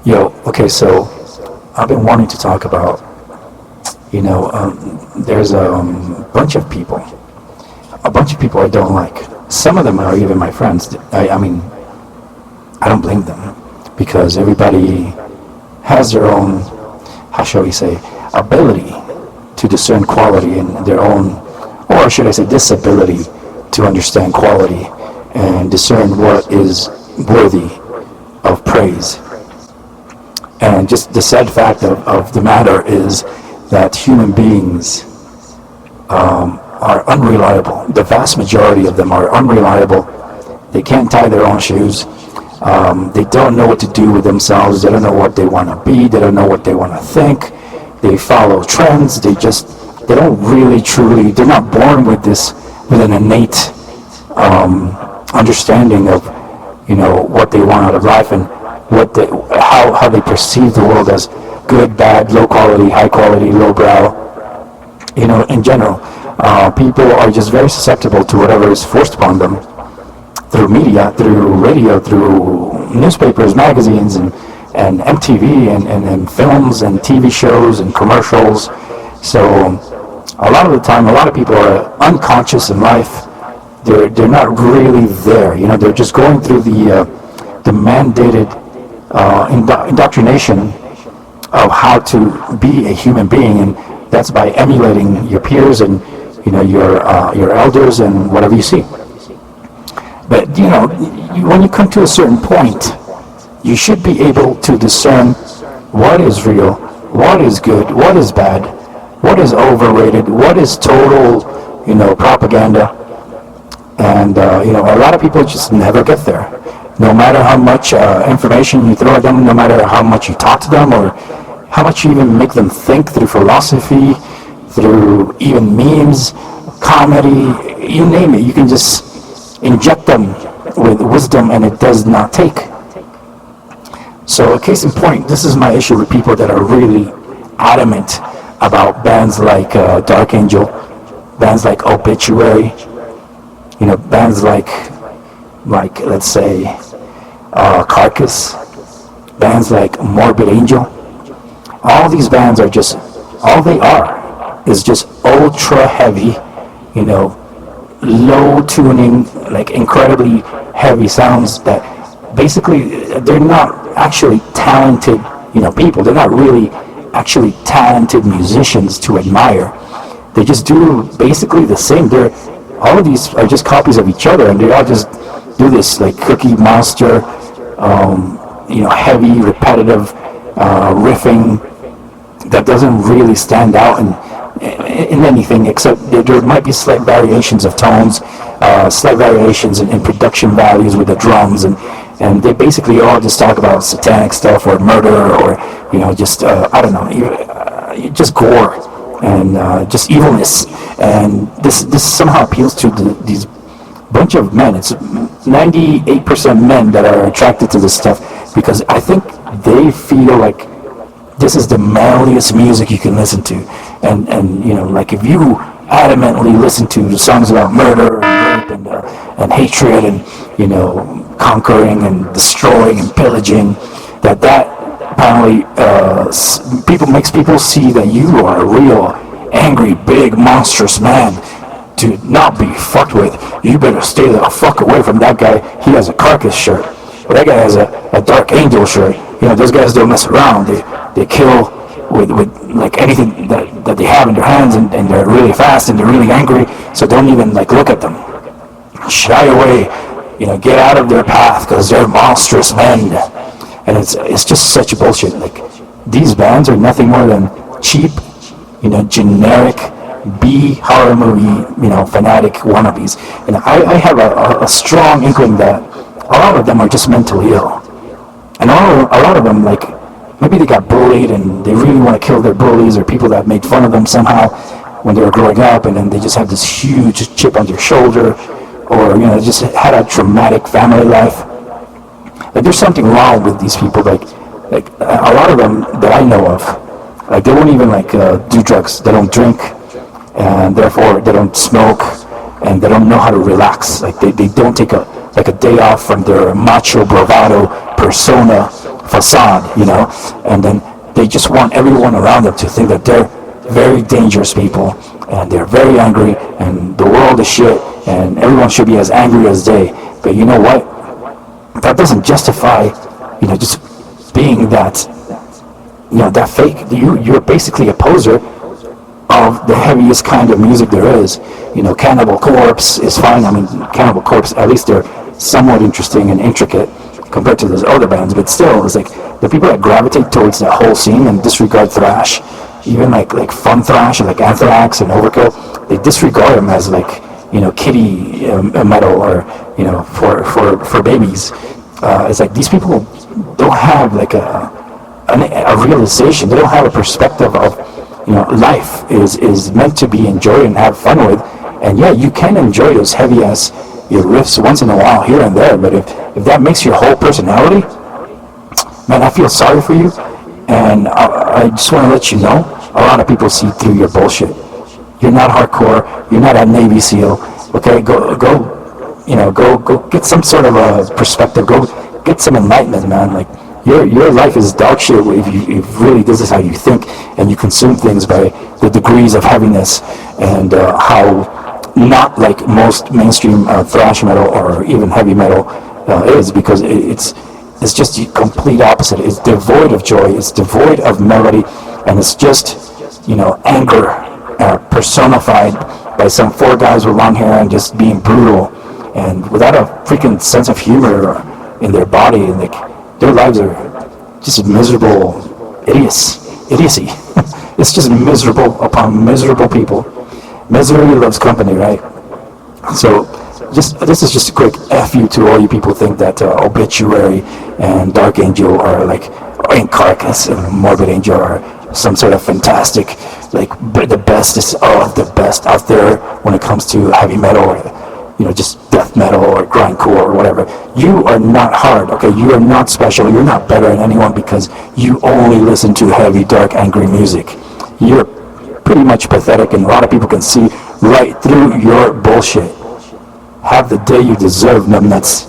Yo, okay, so I've been wanting to talk about, there's a bunch of people I don't like. Some of them are even my friends. I mean, I don't blame them because everybody has their own, how shall we say, ability to discern quality in their own, or should I say, disability to understand quality and discern what is worthy of praise. And just the sad fact of the matter is that human beings are unreliable. The vast majority of them are unreliable. They can't tie their own shoes. They don't know what to do with themselves. They don't know what they want to be. They don't know what they want to think. They follow trends. They don't really truly, they're not born with an innate understanding of, what they want out of life and how they perceive the world as good, bad, low quality, high quality, low brow. In general, people are just very susceptible to whatever is forced upon them through media, through radio, through newspapers, magazines, and MTV, and films, and TV shows, and commercials. So a lot of the time, a lot of people are unconscious in life. They're not really there. They're just going through the mandated indoctrination of how to be a human being, and that's by emulating your peers and your elders and whatever you see. But when you come to a certain point, you should be able to discern what is real, what is good, what is bad, what is overrated, what is total, propaganda. And a lot of people just never get there. No matter how much information you throw at them, no matter how much you talk to them, or how much you even make them think through philosophy, through even memes, comedy, you name it. You can just inject them with wisdom, and it does not take. So a case in point, this is my issue with people that are really adamant about bands like Dark Angel, bands like Obituary, bands like let's say Carcass, bands like Morbid Angel. All these bands are just, all they are is just ultra heavy, low tuning, like incredibly heavy sounds that basically they're not actually talented, people. They're not really actually talented musicians to admire. They just do basically the same. All of these are just copies of each other, and they all just do this like Cookie Monster, heavy, repetitive riffing that doesn't really stand out in anything, except there might be slight variations of tones, slight variations in production values with the drums, and they basically all just talk about satanic stuff or murder or just I don't know, just gore and just evilness. And this somehow appeals to these bunch of men. It's 98% men that are attracted to this stuff because I think they feel like this is the manliest music you can listen to, and like if you adamantly listen to the songs about murder and rape and hatred and conquering and destroying and pillaging, that apparently makes people see that you are a real angry, big, monstrous man to not be fucked with. You better stay the fuck away from that guy. He has a Carcass shirt, or that guy has a Dark Angel shirt. Those guys don't mess around. They kill with like anything that they have in their hands, and they're really fast and they're really angry. So don't even look at them. Shy away. Get out of their path because they're monstrous men. And it's just such a bullshit. Like, these bands are nothing more than cheap, generic B horror movie, fanatic wannabes. And I have a strong inkling that a lot of them are just mentally ill. And a lot of them, maybe they got bullied and they really want to kill their bullies or people that made fun of them somehow when they were growing up, and then they just have this huge chip on their shoulder, or just had a traumatic family life. Like, there's something wrong with these people. Like a lot of them that I know of, they won't even do drugs. They don't drink, and therefore they don't smoke, and they don't know how to relax. They don't take a day off from their macho bravado persona facade, and then they just want everyone around them to think that they're very dangerous people, and they're very angry, and the world is shit, and everyone should be as angry as they. But you know what? That doesn't justify, just being that, that fake. You're basically a poser of the heaviest kind of music there is. Cannibal Corpse is fine. I mean, Cannibal Corpse, at least they're somewhat interesting and intricate compared to those other bands, but still, it's like the people that gravitate towards that whole scene and disregard thrash, even like fun thrash, like Anthrax and Overkill, they disregard them as like, kiddie metal, or for babies. It's like these people don't have like a realization. They don't have a perspective of, life is meant to be enjoyed and have fun with. And yeah, you can enjoy those heavy ass riffs once in a while here and there, but if that makes your whole personality, man, I feel sorry for you. And I just want to let you know, a lot of people see through your bullshit. You're not hardcore. You're not a Navy SEAL. Okay, go get some sort of a perspective. Go get some enlightenment, man. Like your life is dog shit if really this is how you think, and you consume things by the degrees of heaviness, and how not like most mainstream thrash metal or even heavy metal is, because it's just the complete opposite. It's devoid of joy. It's devoid of melody, and it's just anger personified by some four guys with long hair and just being brutal and without a freaking sense of humor in their body, and like their lives are just miserable idiocy. It's just miserable upon miserable people. Misery loves company, right? So this is just a quick F you to all you people think that Obituary and Dark Angel are like, and Carcass and Morbid Angel are some sort of fantastic, like the bestest of the best out there when it comes to heavy metal, or just death metal or grindcore or whatever. You are not hard, okay? You are not special. You're not better than anyone because you only listen to heavy, dark, angry music. You're pretty much pathetic, and a lot of people can see right through your bullshit. Have the day you deserve, numbnuts.